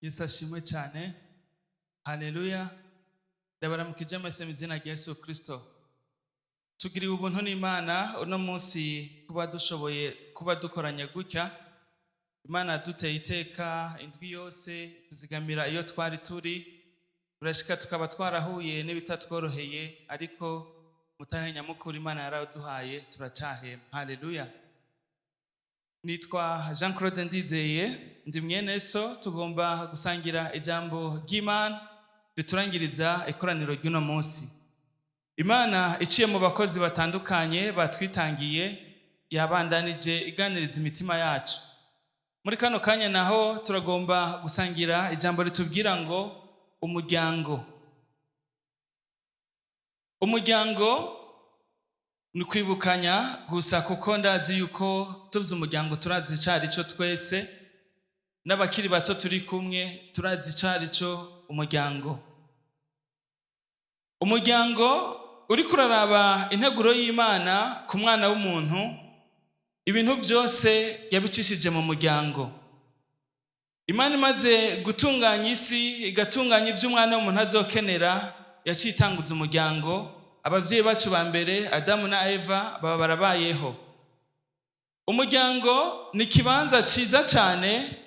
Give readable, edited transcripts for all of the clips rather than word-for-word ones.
Yesu ashimwe cyane. Haleluya. Ndabaramukije mwese mu izina rya Yesu Kristo. Tugiriwe ubuntu n'Imana uno munsi kuba dushoboye kuba dukoranye gutya. Imana duteye iteka indwi yose tuzigamira iyo twari turi. Urashika tukaba twarahuye n'ibitatworoheye ariko mutahe nyamukuru Imana yaraduhaye turacyahema. Haleluya. Nitwa Jean Claude Ndizeye, ndi mwene so. Tugomba gusangira ijambo ry'Imana riturangiriza ikoraniro ry'uno munsi. Imana iciye mu bakozi batandukanye batwitangiye yabandanije iganiriza imitima yacu. Muri kano kanya naho turagomba gusangira ijambo ritubwira ngo umuryango. Umuryango ni kwibukanya gusa kuko ndazi yuko tuvuze umuryango turazi icari cyo twese, n'abakiri bato turi kumwe turazi icari cyo umuryango. Umuryango uri kuraraba integuro y'Imana ku mwana w'umuntu, ibintu byose yabicishije mu muryango. Imana imaze gutunganya isi igatunganya iby'umwana w'umuntu azokenera, yacitanguza umuryango. Abavyeyi bacu ba mbere Adamu na Eva baba barabayeho. Umuryango ni kibanza ciza cyane.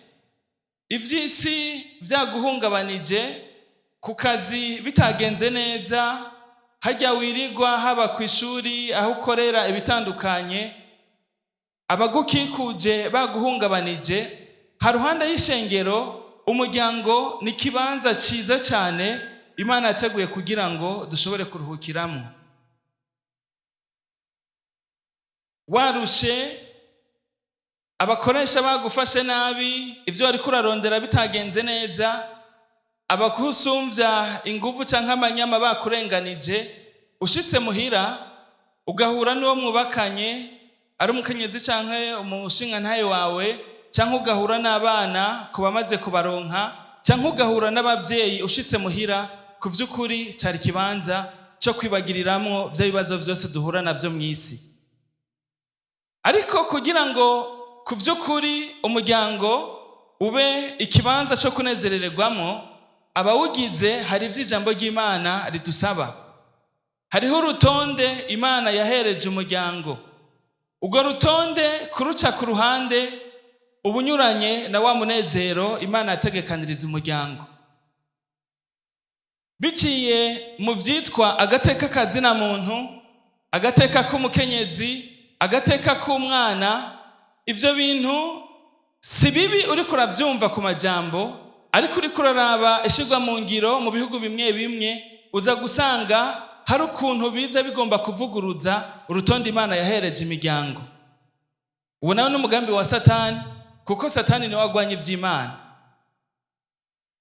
Ivy'isi vyaguhungabanije, ku kazi bitagenze neza, hajya wirigwa haba ku ishuri aho ukorera ibitandukanye, abagukikuje baguhungabanije, haruhande y'ishengero, umuryango ni kibanza ciza cyane Imana yateguye kugira ngo dushobore kuruhukiramo. Warushe, abakoresha bagufashe nabi, ivyo wari kurarondera bitagenze neza, abakusumvya inguvu canke amanyama bakurenganije, ushitse muhira ugahura n'uwo mwubakanye, ari umukenyezi canke umushingantahe wawe, canke ugahura n'abana kubamaze kubaronka, canke ugahura n'abavyeyi, ushitse muhira ku vy'ukuri cari kibanza cyo kwibagiriramwo vya bibazo vyose duhura navyo mw'isi. Ariko kugira ngo ku vy'ukuri umuryango ube ikibanza cyo kunezerererwamo, abawugize hari ivy'ijambo ry'Imana ridusaba. Hariho urutonde Imana yahereje umuryango. Urwo rutonde kuruca ku ruhande ubunyuranye na wa munezero Imana yategekaniriza umuryango. Biciye mu vyitwa agateka kazina muntu, agateka k'umukenyezi, agateka k'umwana, ivyo bintu si bibi uri kuravyumva ku majambo, ariko uri kuraraba ishirwa mu ngiro mu bihugu bimwe bimwe uza gusanga hari ukuntu biza bigomba kuvuguruza urutonde Imana yahereje imiryango. Ubu nawe n'umugambi wa Satani, kuko Satani niwe agwanya ivy'Imana.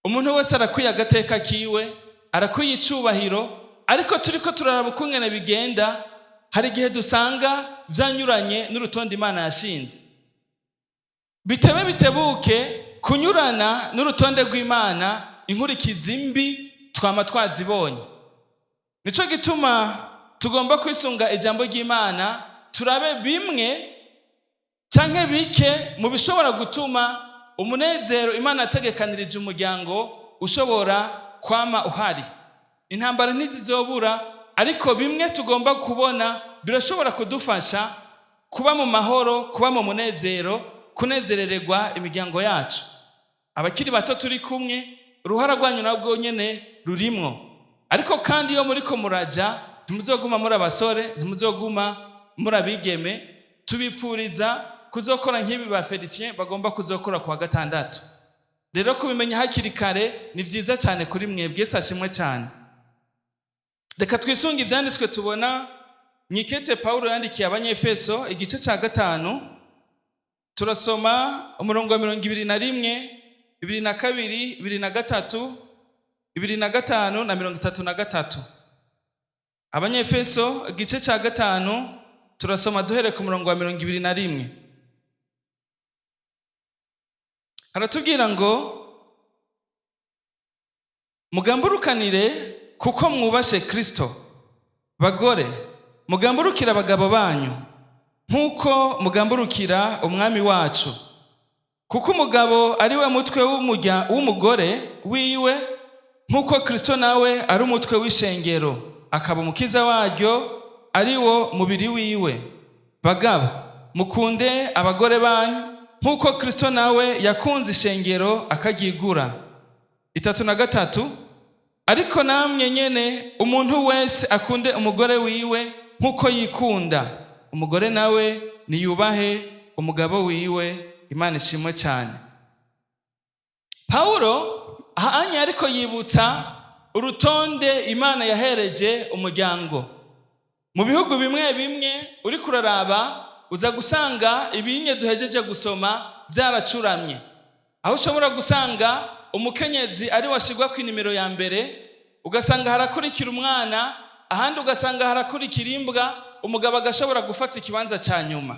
Umuntu wese arakwiye agateka kiwe, arakwiye icubahiro, ariko turiko turaraba ukungene bigenda, hari igihe dusanga vyanyuranye n'urutonde Imana yashinze. Bitebe bitebuke kunyurana n'urutonde rw'Imana, inkurikizi mbi twama twazibonye. Nico gituma tugomba kwisunga ijambo ry'Imana, turabe bimwe canke bike mu bishobora gutuma umunezero Imana yategekanirije umuryango ushobora kwama uhari. Intambara ntizizobura, ariko bimwe tugomba kubona birashobora kudufasha kuba mu mahoro, kuba mu munezero, kunezerererwa imiryango yacu. Abakiri bato turi kumwe, uruhara rwanyu nabwo nyene rurimwo. Ariko kandi iyo muriko muraja, ntimuzoguma muri abasore, ntimuzoguma muri abigeme. Tubifuriza kuzokora nk'ibi ba Felicien bagomba kuzokora kwa gatandatu. Rero kubimenya hakiri kare ni vyiza cyane kuri mwebwe. Yesu ashimwe cyane. Reka twisunge ivyanditswe tubona mwikete Paulo yandikiye Abanyefeso igice ca 5, turasoma umurongo wa 21, 22, 23, 25 na 33. Abanyefeso igice cya 5 turasoma duhere ku murongo wa 21. Haratubwira ngo mugamburukanire kuko mwubashe Kristo. Bagore, mugamburukira abagabo banyu nkuko mugamburukira umwami wacu. Kuko umugabo ari we mutwe w'umugore wiwe, nkuko Kristo nawe ari umutwe w'ishengero, akaba umukiza waryo, ari wo mubiri wiwe. Bagabo, mukunde abagore banyu nkuko Kristo nawe yakunze ishengero akaryigura. 3. Ariko namwe nyene umuntu wese akunde umugore wiwe nkuko yikunda. Umugore nawe niyubahe umugabo wiwe. Imana ishimwe cyane. Paulo ahanye ariko yibutsa urutonde Imana yahereje umuryango. Mu bihugu bimwe bimwe uri kuraraba uza gusanga ibinye duhejeje gusoma byaracuramye. Aho ushobora gusanga umukenyezi ari washigwa ku nimero ya mbere, ugasanga harakurikira umwana, ahandi ugasanga harakurikira imbwa, umugabo agashobora gufata ikibanza cya nyuma.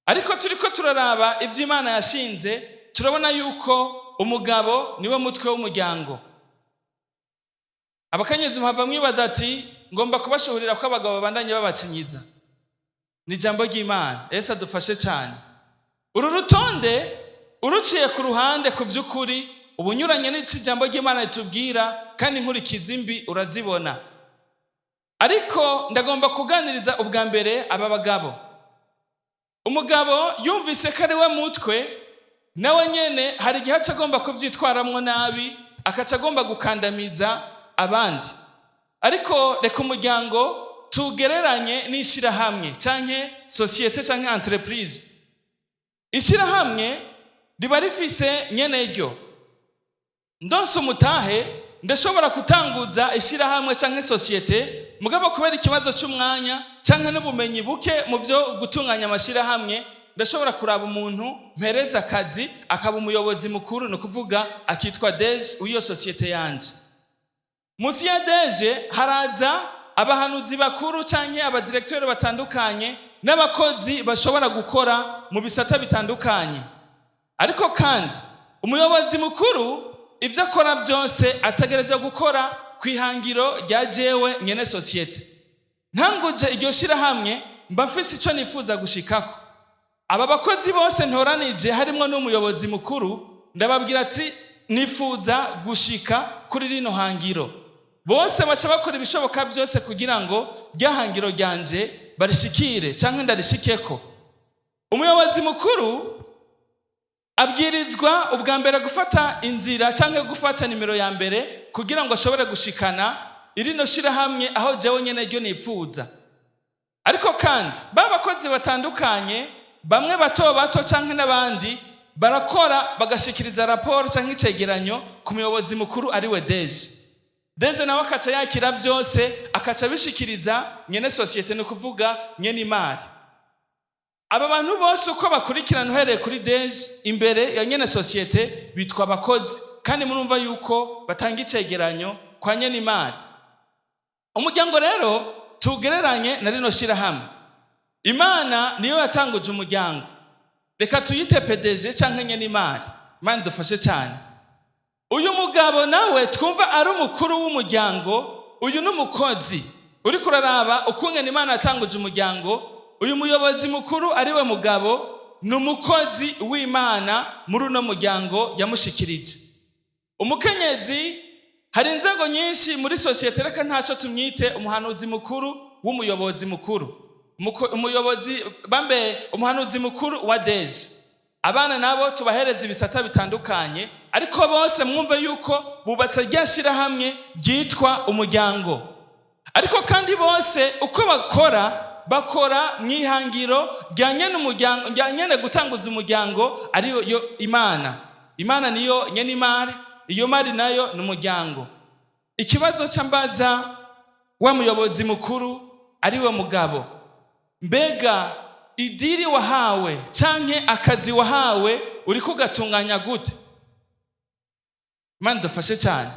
Ariko turiko turaraba ivyo Imana yashinze, turabona yuko umugabo niwe mutwe w'umuryango. Abakenyezi mpava mwibaza ati ngomba kubashuhurira ko abagabo babandanye babacinyiza. Ni jambo ry'Imana. Yesu adufashe cyane. Uru rutonde uruciye ku ruhande ku vy'ukuri ubunyuranye n'iki jambo ry'Imana ritubwira, kandi inkurikizi mbi urazibona. Ariko ndagomba kuganiriza ubwa mbere aba bagabo. Umugabo yumvise ko ari we mutwe, nawe nyene hari igihe agomba kuvyitwaramwo nabi, akaca agomba gukandamiza abandi. Ariko reka umuryango tugereranye n'ishirahamwe canke societe canke entreprise. Ishirahamwe riba rifise nyene ryo. Ndonse umutahe ndashobora kutanguza ishirahamwe canke societe, mugabo kubera ikibazo cy'umwanya canke n'ubumenyi buke mu byo gutunganya amashirahamwe, ndashobora kuraba umuntu mpereza akazi akaba umuyobozi mukuru, no kuvuga akitwa DG w'iyo societe yanje. Musi ya DG haraza abahanuzi bakuru canke abadirektori batandukanye n'abakozi bashobora gukora mu bisata bitandukanye. Ariko kandi umuyobozi mukuru ivyo akora byose ategerezwa gukora kwihangiro rya jewe nyene societe. Ntanguje iryo shirahamwe mba mfise ico nifuza gushikako. Aba bakozi bose ntoranije harimo n'umuyobozi mukuru, ndababwira ati nifuza gushika kuri rino hangiro. Bose baca bakora ibishoboka byose kugira ngo ryahangiro ryanje barishikire canke ndarishikeko. Umuyobozi mukuru abwirizwa ubwa mbere gufata inzira canke gufata nimero ya mbere kugira ngo ashobore gushikana irino shirahamwe aho jewe nyene ryo nifuza. Ariko kandi babakozi batandukanye, bamwe bato bato canke n'abandi, barakora bagashikiriza raporo canke icegeranyo ku muyobozi mukuru ari we DG. DG nawe akaca yakira byose akaca bishikiriza nyene societe, no kuvuga nyene imari. Aba bantu bose uko bakurikirana uhereye kuri DG imbere ya nyene societe bitwa abakozi, kandi murumva yuko batanga icegeranyo kwa nyene imari. Umuryango rero tugereranye na rino shirahamwe. Imana niyo yatanguje umuryango. Reka tuyite PDG canke nyene imari. Imana dufashe cyane. Uyu mugabo nawe twumva ari umukuru w'umuryango, uyu n'umukozi. Uri kuraraba ukungene Imana yatanguje umuryango, uyu muyobozi mukuru ari we mugabo n'umukozi w'Imana muri uno muryango yamushikirije. Umukenyezi hari inzego nyinshi muri societe, reka ntaco tumwite umuhanuzi mukuru w'umuyobozi mukuru. Umuhanuzi mukuru wa DG. Abana nabo tubahereza ibisata bitandukanye, ariko bose mwumve yuko bubatse ryashira hamwe ryitwa umuryango. Ariko kandi bose uko bakora mwihangiro ryanye n'umuryango, ryanye gutanguza umuryango ari yo Imana. Imana niyo nyene imari, iyo mari nayo n'umuryango. Ikibazo cyambaza wa muyobozi mukuru ari we mugabo, mbega idiri wahawe canke akazi wahawe uri kugatunganya gute? Imana dufashe cyane.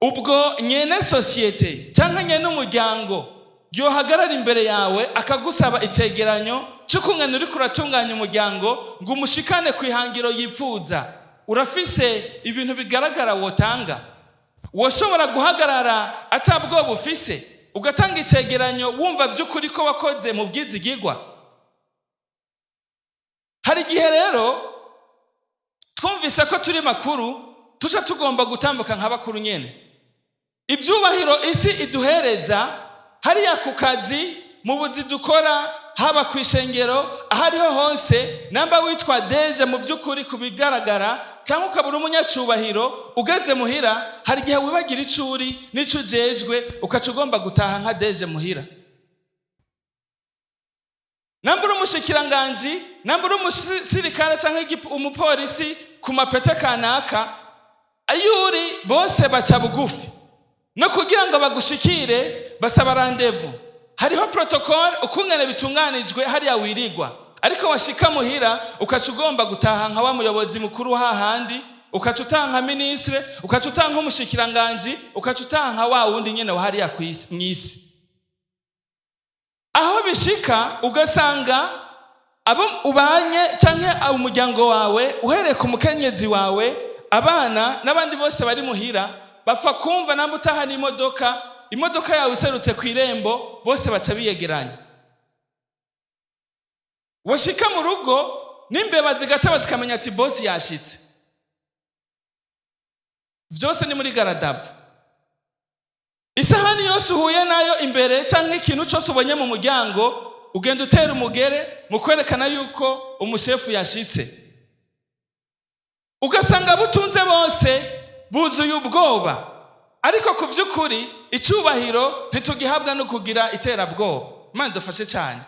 ubwo nyene sosiyete cyangwa nyene umuryango yohagarara imbere yawe akagusaba icegeranyo cy'ukungana uri kuratunganya umuryango ngo umushikane ku ihangiro yifuza, urafise ibintu bigaragara wotanga? Woshobora guhagarara atabwoba ufise ugatanga icegeranyo wumva vy'ukuri ko wakoze mu bwizigirwa? Hari igihe rero twumvise ko turi makuru tuca tugomba gutambuka nk'abakuru nyene. Ivyubahiro isi iduhereza hariya ku kazi, mu buzi dukora, haba ku ishengero, ahariho hose, namba witwa deje mu vy'ukuri kubigaragara cyangwa ukabura umunyacubahiro, ugeze muhira hari igihe wibagira icuri n'ico ujejwe ukaca ugomba gutaha nka deje muhira. Namba uri umushikiranganji, namba uri umusirikare cyangwa umupolisi ku mapete kanaka, ayuri bose baca bugufi no kugira ngo bagushikire basaba randevu. Hariho protocol ukungene bitunganijwe hariya wirigwa, ariko washika muhira ukaca ugomba gutaha nka wa muyobozi mukuru hahandi, ukaca utaha nka ministre, ukaca utaha nk'umushikiranganji, ukaca utaha nka wa wundi nyene wa hariya mw'isi. Aho bishika ugasanga abo ubanye canke umuryango wawe uhereye ku mukenyezi wawe, abana n'abandi bose bari muhira bapfa kumva namba utahana imodoka yawe iserutse ku irembo, bose baca biyegeranya. Washika mu rugo n'imbeba zigataba zikamenya ati bosi yashitse. Vyose ni muri garadavu. Isahani yose uhuye nayo imbere canke ikintu cyose ubonye mu muryango ugenda utera umugere mu kwerekana yuko umushefu yashitse. Ugasanga butunze bose buzuye ubwoba, ariko ku vy'ukuri icyubahiro ntitugihabwa no kugira iterabwoba. Imana dufashe cyane.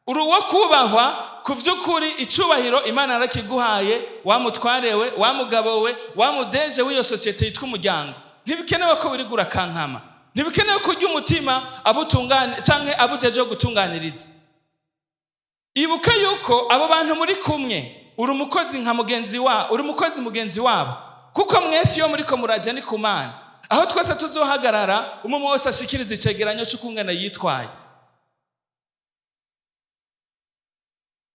Uruwo kubahwa ku vy'ukuri icyubahiro Imana yarakiguhaye, wamutwarewe, wamugabowe, wamudeje w'iyo sosiyete yitwa umuryango. Ntibikenewe ko wirigura kankama, ntibikenewe kurya umutima abutungane canke abujeje gutunganiriza. Ibuka yuko abo bantu muri kumwe uri umukozi nka mugenzi wabo, uri umukozi mugenzi wabo, kuko mwese iyo muriko muraja ni ku Mana. Aho twese tuzohagarara umwe wese ashikiriza icegeranyo cy'ukungana yitwaye.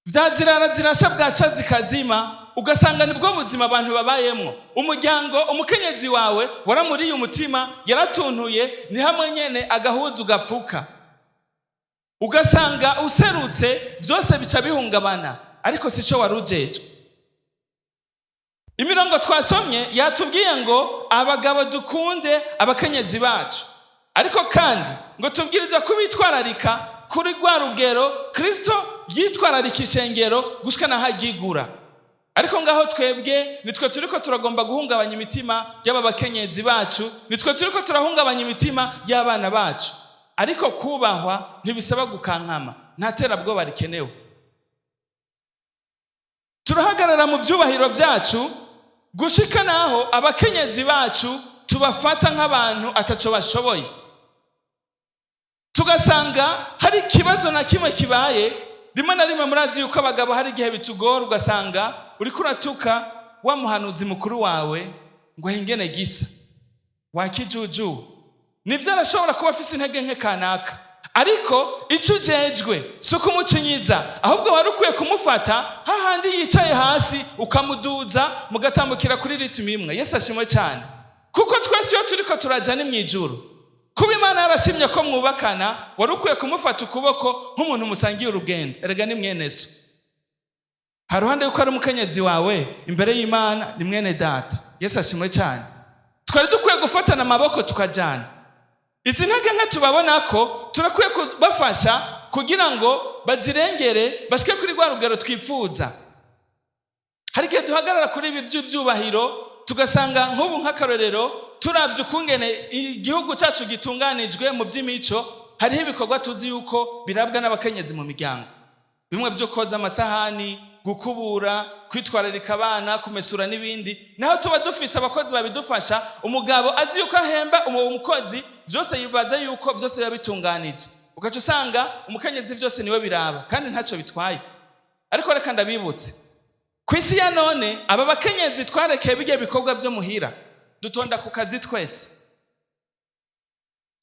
Vyazirara zirasha bwaca zikazima, ugasanga nibwo buzima abantu babayemwo. Umuryango, umukenyezi wawe waramuriye umutima, yaratuntuye, ni hamwe nyene agahuzu gapfuka. Ugasanga userutse vyose bica bihungabana, ariko sico warujejwe. Imirongo twasomye yatubwiye ngo abagabo dukunde abakenyezi bacu, ariko kandi ngo tubwirizwa kubitwararika kuri rwa rugero Kristo yitwararika ishengero gushika nahagigura. Ariko ngaho twebwe nitwe turiko turagomba guhungabanya imitima y'aba bakenyezi bacu, nitwe turiko turahungabanya imitima y'abana bacu. Ariko kubahwa ntibisaba gukankama, nta terabwoba rikenewe. Turahagarara mu vyubahiro vyacu gushika naho abakenyezi bacu tubafata nk'abantu ataco bashoboye. Tugasanga hari kibazo na kimwe kibaye, rimwe na rimwe murazi yuko abagabo hari igihe bitugora, ugasanga uriko uratuka wa muhanuzi mukuru wawe ngo hingene gisa wakijuju. Nivyo arashobora kuba afise intege nke kanaka, ariko ico ujejwe suko umucinyiza, ahubwo warukwiye kumufata hahandi yicaye hasi ukamuduza mugatambukira kuri ritmu imwe. Yesu ashimwe cyane, kuko twese iyo turiko turaja ni mwijuru. Kuba Imana yarashimye ko mwubakana, warukwiye kumufata ukuboko nk'umuntu musangiye urugendo. Erega ni mwene so. Haruhande yuko ari umukenyezi wawe, imbere y'Imana ni mwene data. Yesu ashimwe cyane. Twari dukwiye gufatana amaboko tukajana. Izi ntege nke tubabona ko turakwiye kubafasha kugira ngo bazirengere bashike kuri rwa rugero twifuza. Hari igihe duhagarara kuri ibi vy'uvyubahiro tugasanga nk'ubu nk'akarorero turavye ukungene igihugu cyacu gitunganijwe mu vy'imico, hariho ibikorwa tuzi yuko birabwa n'abakenyezi mu miryango. Bimwe vyo koza amasahani, gukubura, kwitwararika abana, kumesura n'ibindi. Naho tuba dufise abakozi babidufasha, umugabo azi yuko ahemba umukozi, vyose yibaza yuko vyose yabitunganije. Ugaca usanga umukenyezi vyose niwe biraba kandi ntaco bitwaye. Ariko reka ndabibutse, kwisi ya none aba bakenyezi twarekeye bijye bikorwa vyo muhira, dutonda ku kazi twese.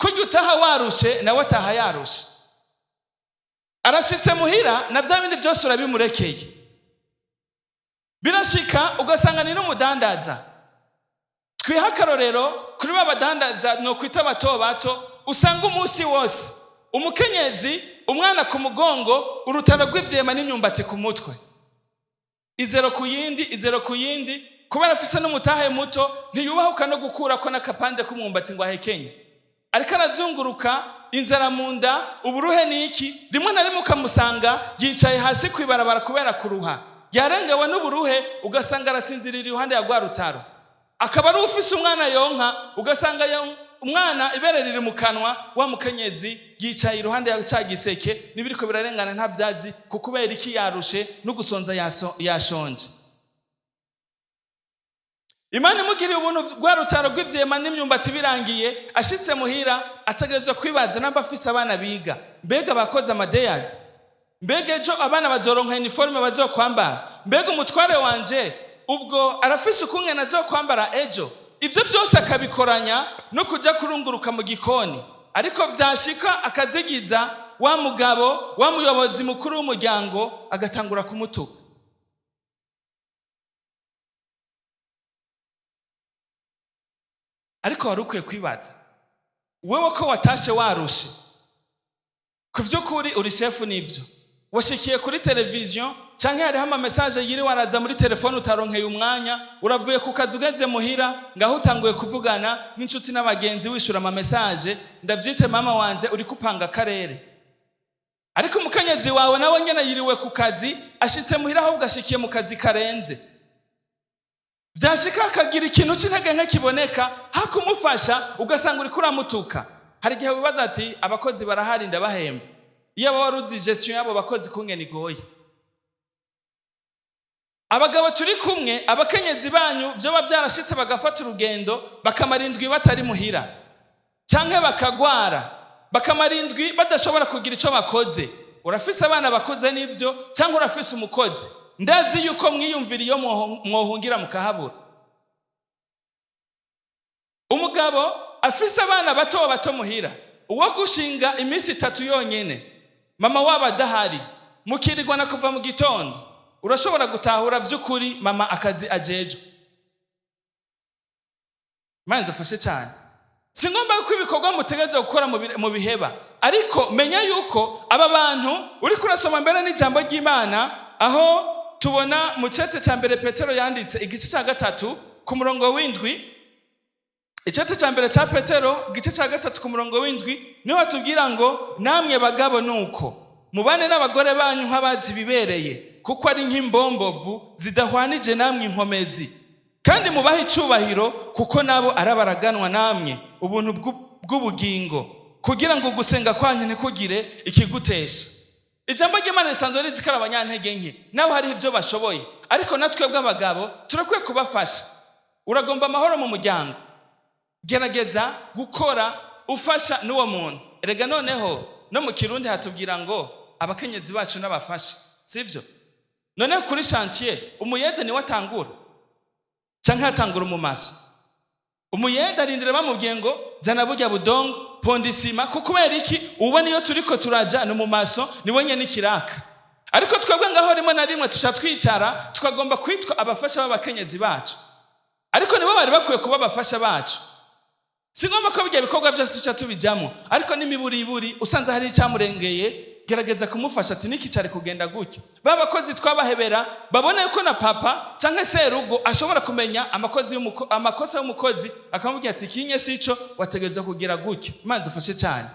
kurya utaha warushe nawe ataha yarushe. Arashitse muhira na vya bindi byose urabimurekeye. Birashika ugasanga ni n'umudandaza. Twiha akarorero kuri babadandaza no kwita bato bato, usanga umunsi wose umukenyezi umwana ku mugongo, urutaro rw'ivyema n'imyumbati ku mutwe, izero ku yindi, kubera afise n'umutahe muto ntiyubahuka no gukurako n'akapande k'umwumbati ngo ahekenye. Ariko arazunguruka inzara mu nda, uburuhe niki, rimwe na rimwe ukamusanga yicaye hasi kwibarabara kubera kuruha, yarengewe n'uburuhe, ugasanga arasinzirira iruhande ya rwa rutaro. Akaba ari ufise umwana yonka, ugasanga umwana ibere riri mu kanwa, wa mukenyezi yicaye iruhande ya ca giseke n'ibiriko birarengana nta vyazi, kukubera iki yarushe no gusonza yashonje. Imana imugiriye ubuntu rwa rutaro rw'ivyema n'imyumbati birangiye, ashitse muhira ategerezwa kwibaza namba afise abana biga, mbega bakoze amadeyadi, mbega ejo abana bazoronka uniforme bazokwambara, mbega umutware wanje ubwo arafise ukungene azokwambara ejo. Ivyo byose akabikoranya no kuja kurunguruka mu gikoni, ariko vyashika akazigiza wa mugabo, wa muyobozi mukuru w'umuryango, agatangura kumutuka. Ariko wari ukwiye kwibaza, wewe ko watashe warushe, ku vy'ukuri uri shefu n'ivyo, washikiye kuri televiziyo canke hariho ama message yiri waraza muri telefone utaronkeye umwanya, uravuye ku kazi ugeze muhira, ngaho utanguye kuvugana n'inshuti n'abagenzi wishura ama message, ndavyite mama wanje uri kupanga karere. Ariko umukenyezi wawe nawe nyene yiriwe ku kazi, ashitse muhira aho ugashikiye mu kazi karenze. Vyashika akagira ikintu c'intege nke kiboneka, hakumufasha ugasanga uri kuramutuka. Hari gihe wibaza ati abakozi barahari ndabahemba, iyo aba waruzi gestion yabo bakozi kungene igoye. Abagabo turi kumwe, abakenyezi banyu vyoba vyarashitse bagafata urugendo, bakamara indwi batari muhira, canke bakagwara, bakamara indwi badashobora kugira ico bakoze. Urafise abana bakoze n'ivyo, canke urafise umukozi, ndazi yuko mwiyumvira iyo mwohungira mukahabura. Umugabo afise abana bato muhira, uwo gushinga imisi 3 yonyene, mama wabo adahari, mukirirwa na kuva mu gitondo, urashobora gutahura vy'ukuri mama akazi ajeje. Mane dufashe cyane. Singomba ko ibikorwa mutegeze gukora mu biheba, ariko menya yuko aba bantu uri kurasoma mbere n'ijambo ry'Imana, aho tubona mu cete ca mbere Petero yanditse igice ca 3 ku murongo w'indwi. Icete ca mbere ca Petero igice ca 3 ku murongo w'indwi niho atubwira ngo namwe bagabo nuko mubane n'abagore banyu nk'abazi bibereye, kuko ari nk'imbombovu zidahwanije namwe inkomezi, kandi mubahe icubahiro kuko nabo arabaraganwa namwe ubuntu bw'ubugingo, kugira ngo gusenga kwanyu ntikugire ikigutesha. Ijambo ry'Imana risanzwe rizikara abanyantege nke, nabo hari ivyo bashoboye, ariko natwe bw'abagabo turakwiye kubafasha. Uragomba amahoro mu muryango, gerageza gukora ufasha n'uwo muntu. Erega noneho no mu Kirundi hatubwira ngo abakenyezi bacu n'abafasha, sivyo? Noneho kuri chantier umuyede ni watangura canke hatangura mu maso. Umuyede arindira bamubwiye ngo zana burya budongo pondisima, kuko kubera iki ubone iyo turiko turaja no mu maso ni wenye n'ikiraka. Ariko twebwe ngaho rimwe na rimwe tuca twicara tukagomba kwitwa abafasha b'abakenyezi bacu, ariko nibo bari bakwiye kuba abafasha bacu. Singomba ko bijya bikorwa byose tuca tubijamo, ariko n'imiburiburi usanze hari icyamurengeye, gerageza kumufasha ati niki cyari kugenda gutya. Babakozi twabahebera babone yuko na papa canke serugo ashobora kumenya amakosa y'umukozi, akamubwira ati kinye sico wategeza kugira gutya. Imana dufashe cyane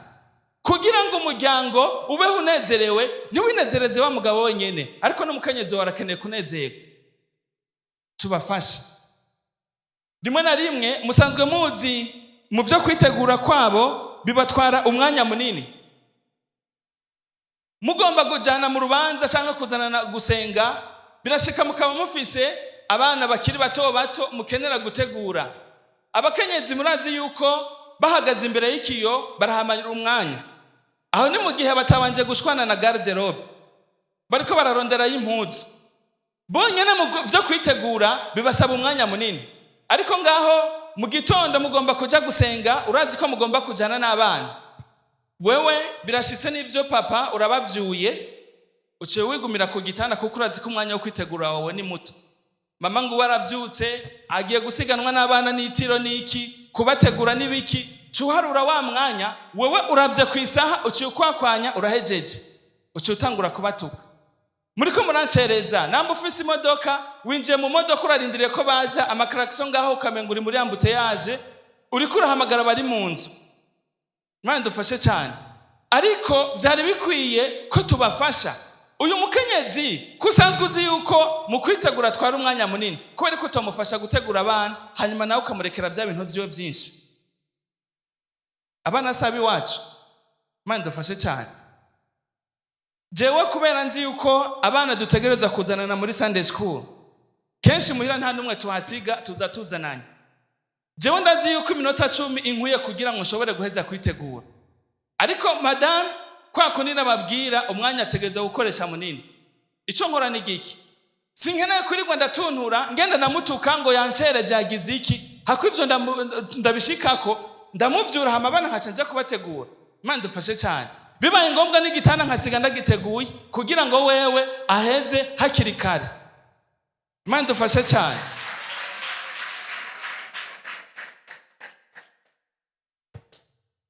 kugira ngo umuryango ubeho unezerewe, ntiwinezereze wa mugabo wenyene, ariko n'umukenyezi warakeneye kunezerwa. Tubafashe. Rimwe na rimwe musanzwe muzi mu byo kwitegura kwabo bibatwara umwanya munini. Mugomba kujana mu rubanza cyangwa kuzana gusenga, birashika mukaba mufise abana bakiri bato mukenera gutegura. Abakenyezi murazi yuko bahagaze imbere y'ikiyo barahamarira umwanya, aho ni mu gihe batabanje gushwana na garde-robe, bariko bararondera y'impuzu. Bonyene mu byo kwitegura bibasaba umwanya munini, ariko ngaho mu gitondo mugomba kuja gusenga, urazi ko mugomba kujana n'abana. Wewe birashitse n'ivyo papa urabavyuye, uciye wigumira ku gitanda kuko urazi ko umwanya wo kwitegura wawe ni muto. Mama ngo waravyutse agiye gusiganwa n'abana n'itiro n'iki, kubategura n'ibiki, cuharura wa mwanya, wewe uravye kwisaha uciye ukwakwanya urahejeje. Uciye utangura kubatuka. Muriko murancereza, namba ufise imodoka, winjiye mu modoka urarindiriye ko baza, amaklaxon ngaho ukamenga uri muri ambuteyage, uriko urahamagara bari mu nzu. Imana dufashe cyane. Ariko vyari bikwiye ko tubafasha. Uyu mukenyezi kusanzwe uzi yuko mu kwitegura twari umwanya munini, kubera ko tumufasha gutegura abana, hanyuma nawe ukamurekera vya bintu vyiwe vyinshi. Abana sabi wacu, Imana dufashe cyane. Jewe kubera nzi yuko abana dutegereza kuzanana muri Sunday school, kenshi muhira nta numwe tuhasiga, tuzananye. Jewe ndazi yuko iminota 10 inkwiye kugira ngo nshobore guheza kwitegura. Ariko madame kwa kundi nababwira umwanya ategeza gukoresha munini. Ico nkora ni giki? Sinkeneye kurirwa ndatuntura ngenda namutuka ngo yancereje yagize iki, hako ivyo ndabishikako ndamuvyura hama abana nkaca nja kubategura. Imana dufashe cyane. Bibaye ngombwa n'igitanda nkasiga ndagiteguye kugira ngo wewe aheze hakiri kare. Imana dufashe cyane.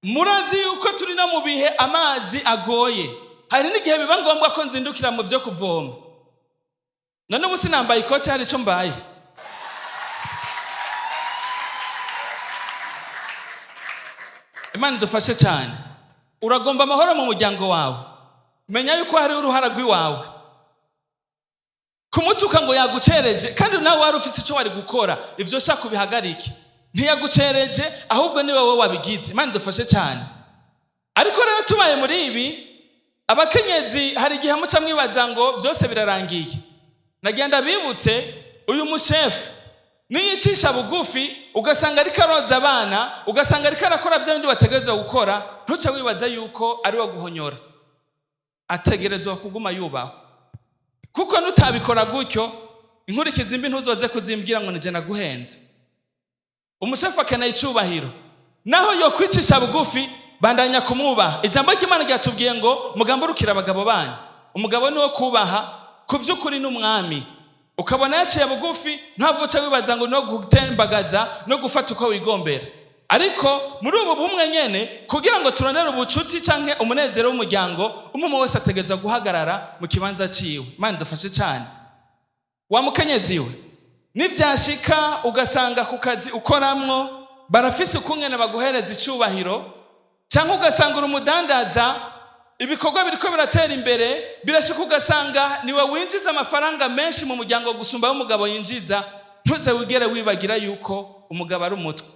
Murazi yuko turi no mu bihe amazi agoye. Hari n'igihe biba ngombwa ko nzindukira mu byo kuvoma. None ubu sinambaye ikote hari ico mbaye. Imana dufashe cyane. Uragomba amahoro mu muryango wawe. Menya yuko hari uruhara rw'iwawe. Kumutuka ngo yagucereje kandi nawe wari ufise ico wari gukora, ivyo shaka kubihagarike. Ntiyagucereje ahubwo ni wowe wabigize. Imana dufashe cyane. Ariko rero tubaye muri ibi, abakenyezi hari igihe muca mwibaza ngo vyose birarangiye. Nagenda bibutse uyu mushefu niyicisha bugufi, ugasanga ariko aroza abana, ugasanga ariko arakora vya bindi bategerezwa gukora, ntuca wibaza yuko ari wo guhonyora. Ategerezwa kuguma yubaho. Kuko nutabikora gutyo, inkurikizi mbi ntuzoze kuzimbwira ngo nije naguhenze. Umushefu akeneye icubahiro. Naho yo kwicisha bugufi, bandanya kumwubaha. Ijambo ry'Imana ryatubwiye ngo mugamburukira abagabo banyu. Umugabo ni wo kubaha, kuvyukuri n'umwami. Ukabona yaciye bugufi, ntavuca wibaza ngo no gutembagaza no gufata uko wigombera. Ariko muri ubu bumwe nyene, kugira ngo turonere ubucuti canke umunezero w'umuryango, umwe wese ategeza guhagarara mu kibanza ciwe. Imana dufashe cyane. Wa mukenyezi we, nivyashika ugasanga ku kazi ukoramwo barafise ukungene baguhereza icubahiro, canke ugasanga uri umudandaza, ibikorwa biriko biratera imbere, birashika ugasanga niwe winjiza amafaranga menshi mu muryango gusumba y'umugabo yinjiza, ntuze wigere wibagira yuko umugabo ari umutwe.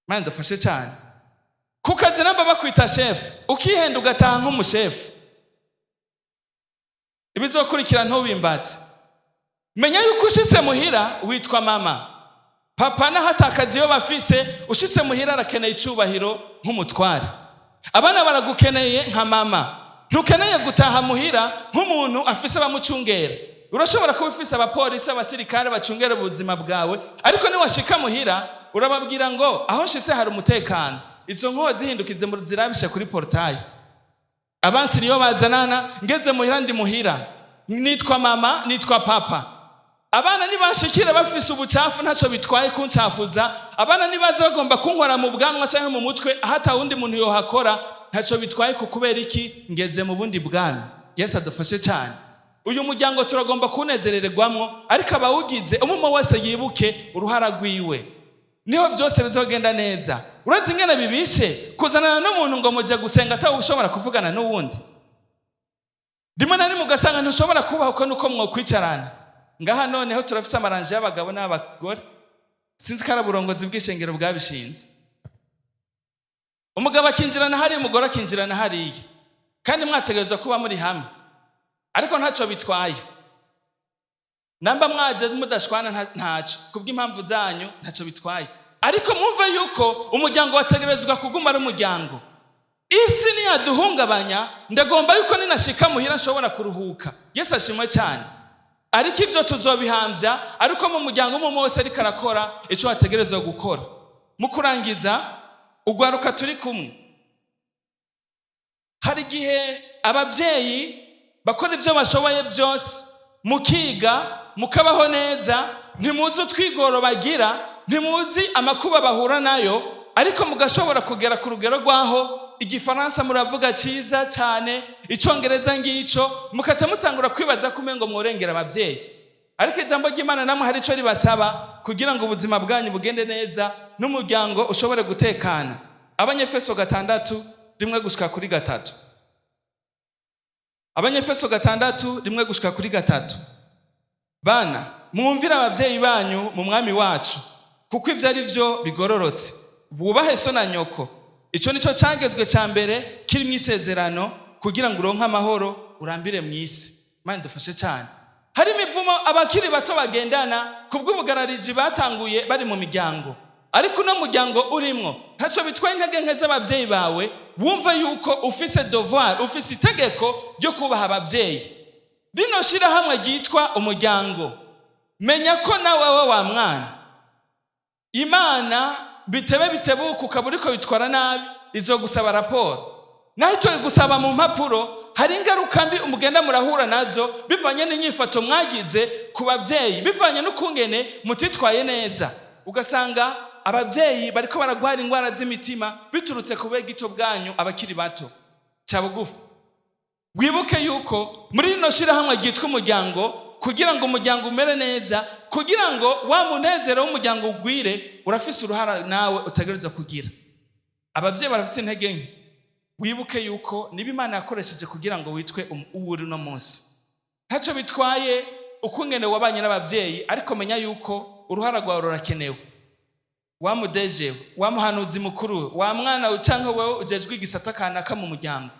Imana dufashe cyane. Ku kazi namba bakwita chef, ukihenda ugataha nk'umushefu, ibizokurikira ntubimbatse. Menya yuko ushitse muhira witwa mama. Papa na hatakazi yo bafise, ushitse muhira arakeneye icubahiro nk'umutware. Abana baragukeneye nka mama. Ntukeneye gutaha muhira nk'umuntu afise abamucungera. Urashobora kuba ufise abapolisi, abasirikare bacungera ubuzima bwawe, ariko ni washika muhira urababwira ngo aho nshitse hari umutekano. Izo nkoho zihindukize mu zirabishe kuri portail. Abansi niyo bazanana, ngeze muhira ndi muhira. Nitwa mama, nitwa papa. Abana nibashikira bafise ubucafu ntaco bitwaye kuncafuza. Abana nibaza bagomba kunkora mu bwanwa canke mu mutwe, hata wundi muntu yohakora ntaco bitwaye kukubera iki ngeze mu bundi bwami. Yesu adufashe cyane. Uyu muryango turagomba kunezerererwamwo, ariko abawugize umwe wese yibuke uruhara rwiwe. Niho vyose bizogenda neza. Urazi ingene bibishe kuzanana n'umuntu ngo muje gusenga atawe ushobora kuvugana n'uwundi. Rimwe na rimwe ugasanga ntushobora kubaho ko nuko mwokwicarana. Ngaha noneho turafise amaranje y'abagabo n'abagore. Sinzi ko ari uburongozi bw'ishengero bwabishinze. Umugabo akinjirana hari, umugore akinjirana hariya, kandi mwategerezwa kuba muri hamwe. Ariko ntaco bitwaye. Namba mwaje mudashwana ntaco, kubw'impamvu zanyu ntaco bitwaye. Ariko mwumve yuko umuryango wategerezwa kuguma ari umuryango. Isi ni yaduhungabanya, ndagomba yuko ninashika muhira nshobora kuruhuka. Yesu ashimwe cyane. ariko ivyo tuzobihambya ariko mu muryango umwe wose ariko arakora ico wategerezwa gukora. Mu kurangiza, ugwaruka turi kumwe, hari igihe abavyeyi bakora ivyo bashoboye vyose, mukiga mukabaho neza, ntimuzi utwigoro bagira, ntimuzi amakuba bahura nayo, ariko mugashobora kugera ku rugero rwaho igifaransa muravuga ciza cyane, icongereza ngico, mukaca mutangura kwibaza kumengo mworengera abavyeyi. Ariko ijambo ry'Imana namwe hari ico ribasaba kugira ngo ubuzima bwanyu bugende neza n'umuryango ushobore gutekana. Abanyefeso 6:1-3. Abanyefeso 6:1-3. Bana, mwumvira abavyeyi banyu mu mwami wacu, kuko ivyo ari vyo bigororotse. Bubahe so na nyoko. Ico nico cyagezwe cya mbere kiri mu isezerano kugira ngo uronke amahoro urambire mu isi. Imana dufashe cyane. Hari imivumo abakiri bato bagendana kubw'ubugarariji batanguye bari mu miryango, ariko no muryango urimwo ntaco bitwaye intege nke z'abavyeyi bawe, wumva yuko ufise devoir, ufise itegeko ryo kubaha abavyeyi. Rino shira hamwe ryitwa umuryango, menya ko nawe wa mwana Imana bitebe bitebuka ukaba uriko bitwara nabi, izogusaba raporo. Naho itoye gusaba mu mpapuro, hari ingaruka mbi umugenda murahura nazo bivanye n'inyifato mwagize ku bavyeyi, bivanye n'ukungene mutitwaye neza. Ugasanga abavyeyi bariko baragwara ingwara z'imitima biturutse ku bwegito bwanyu abakiri bato. Cyabugufi, wibuke yuko muri rino shira hamwe ryitwa umuryango, kugira ngo umuryango umere neza, kugira ngo wa munezero w'umuryango ugwire, urafise uruhara nawe utegerezwa kugira. Abavyeyi barafise intege nke, wibuke yuko niba Imana yakoresheje kugira ngo witwe uwuri no munsi. Ntaco bitwaye ukungene wabanye n'abavyeyi, ariko menya yuko uruhara rwawe rurakenewe. Wa mudeje, wa muhanuzi mukuru, wa mwana canke wewe ujejwe igisata kanaka mu muryango,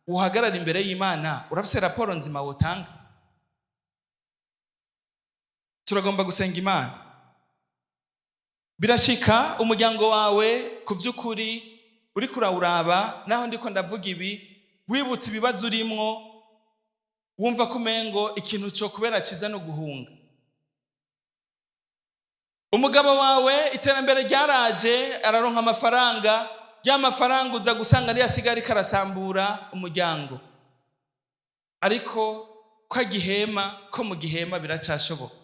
uhagarara imbere y'Imana, urafise raporo nzima wotanga. Turagomba gusenga Imana. Birashika umuryango wawe kuvyukuri uri kurawuraba, naho ndiko ndavuga ibi, wibutse ibibazo urimwo, wumva kumengo ikintu cyo kubera ciza no guhunga. Umugabo wawe iterambere ryaraje, araronka amafaranga, y'amafaranga uza gusanga ari yasigari karasambura umuryango. Ariko ko gihema, ko mu gihema biracashoboka.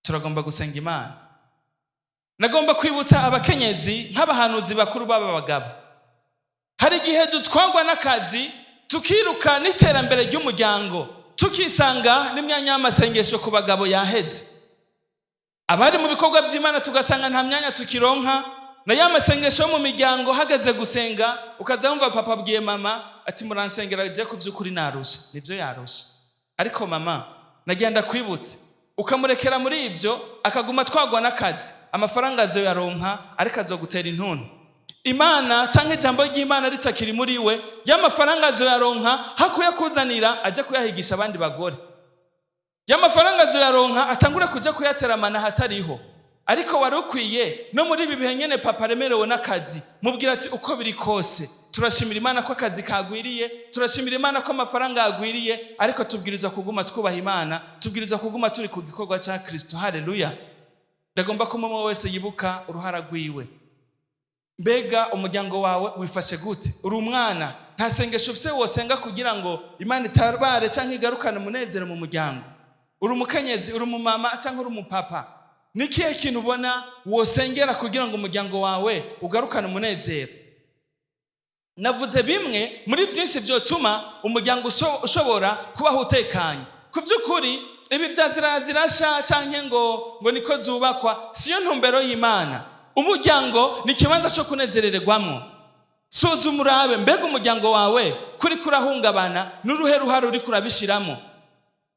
Turagomba gusenga Imana. Nagomba kwibutsa abakenyezi nk'abahanuzi bakuru baba bagabo. Hari igihe dutwagwa n'akazi, tukiruka n'iterambere ry'umuryango, tukisanga n'imyanya y'amasengesho ku bagabo yaheze. Abari mu bikorwa by'Imana tugasanga nta myanya tukironka, na y'amasengesho mu miryango hageze gusenga, ukazamva papa abwiye mama ati muransengera je kuvyukuri narusha. Nivyo yarusha. Ariko mama, nagenda kwibutsa, ukamurekera muri ivyo akaguma twagwa n'akazi, amafaranga azo yaronka ariko azogutera intuntu. Imana canke ijambo ry'Imana ritakiri muri we, y'amafaranga azo yaronka hakuya kuzanira aje kuyahigisha abandi bagore. Y'amafaranga azo yaronka atangura kuja kuyateramana hatariho. Ariko wari ukwiye no muri ibi bihe nyene papa remerewe n'akazi, mubwira ati uko biri kose turashimira Imana ko akazi kagwiriye, turashimira Imana ko amafaranga agwiriye, ariko tubwirizwa kuguma twubaha Imana, tubwirizwa kuguma turi ku gikorwa cya Kristo. Haleluya. Ndagomba ko umuntu wese yibuka uruhara rwiwe. Mbega umuryango wawe wifashe gute? Uri umwana, nta sengesho ufise wosenga kugira ngo Imana itabare canke igarukane umunezero mu muryango. Uri umukenyezi, uri umumama canke uri umupapa, nikihe kintu ubona wosengera kugira ngo umuryango wawe ugarukane umunezero? Navuze bimwe muri byinshi byotuma umuryango ushobora kubaho utekanye. Kuvyukuri ibi zirasha canke ngo niko zubakwa, siyo ntumbero y'Imana. Umuryango ni kibanza cyo kunezerererwamo. Suzuma urabe, mbega umuryango wawe kuri kurahungabana n'uruhe ruharo uri kurabishiramo?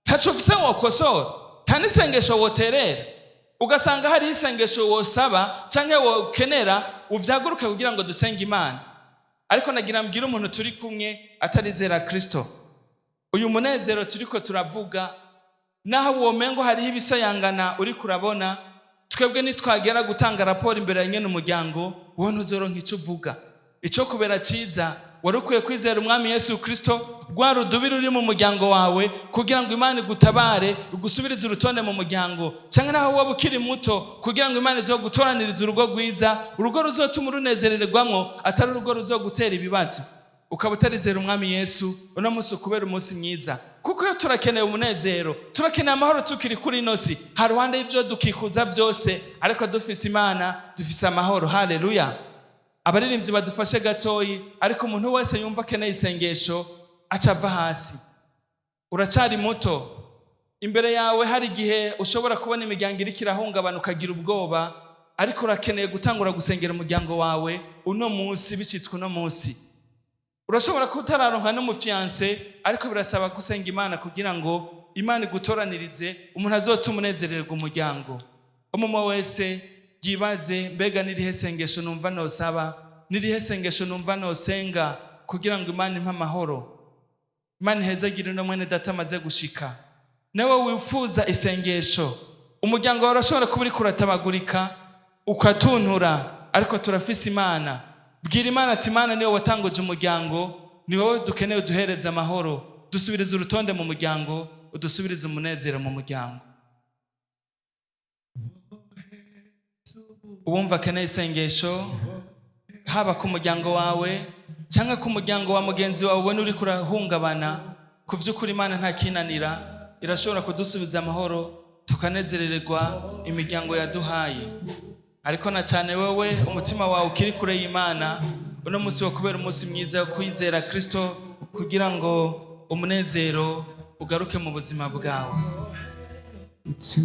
Ntaco ufise wokosora, nta n'isengesho woterera. Ugasanga hari isengesho wosaba canke wokenera uvyaguruke kugira ngo dusenge Imana. Ariko nagira mbwira umuntu turi kumwe atarizera Kristo, uyu munezero turiko turavuga, naho womengo hariho ibisayangana uri kurabona, twebwe nitwagera gutanga raporo imbere ya nyene umuryango, wowe ntuzoronka ico uvuga. Ico kubera ciza wari ukwiye kwizera umwami Yesu Kristo, rwa rudubi ruri mu muryango wawe, kugira ngo Imana igutabare igusubirize urutonde mu muryango. Cyangwa naho waba ukiri muto, kugira ngo Imana izogutoranirize urugo rwiza, urugo ruzotuma urunezererwamwo, atari urugo ruzogutera ibibazo. Ukaba utarizera umwami Yesu, uno munsi ukubera umunsi mwiza. Kuko iyo turakeneye umunezero, turakeneye amahoro tukiri kuri ino si, haruhande y'ivyo dukikuza vyose, ariko dufise Imana, dufise amahoro. Haleluya. Abaririmbyi badufashe gatoyi, ariko umuntu wese yumva akeneye isengesho aca ava hasi. Uracari muto, imbere yawe hari igihe ushobora kubona imiryango iriko irahungabana ukagira ubwoba, ariko urakeneye gutangura gusengera umuryango wawe uno munsi, bicitwa uno munsi. Urashobora kutararonka n'umufiance, ariko birasaba gusenga Imana kugira ngo Imana igutoranirize umuntu azotuma unezererwa umuryango. Umwe wese yibaze, mbega nirihe sengesho numva nosaba, nirihe sengesho numva nosenga kugira ngo Imana impe amahoro. Imana ihezagire no mwene data amaze gushika. Nawe wifuza isengesho, umuryango wawe urashobora kuba uriko uratabagurika ukatuntura, ariko turafise Imana. Bwira Imana ati, Imana niwe watanguje umuryango, ni wowe dukeneye uduhereze amahoro, dusubirize urutonde mu muryango, udusubirize umunezero mu muryango. Uwumva akeneye isengesho, haba ku muryango wawe cyangwa ku muryango wa mugenzi wawe ubona uri kurahungabana, ku vy'ukuri Imana nta kinanira, irashobora kudusubiza amahoro, tukanezerererwa imiryango yaduhaye. Ariko na cyane wewe umutima wawe ukiri kure y'Imana, uno munsi wo kubera umunsi mwiza wo kwizera Kristo, kugira ngo umunezero ugaruke mu buzima bwawe. To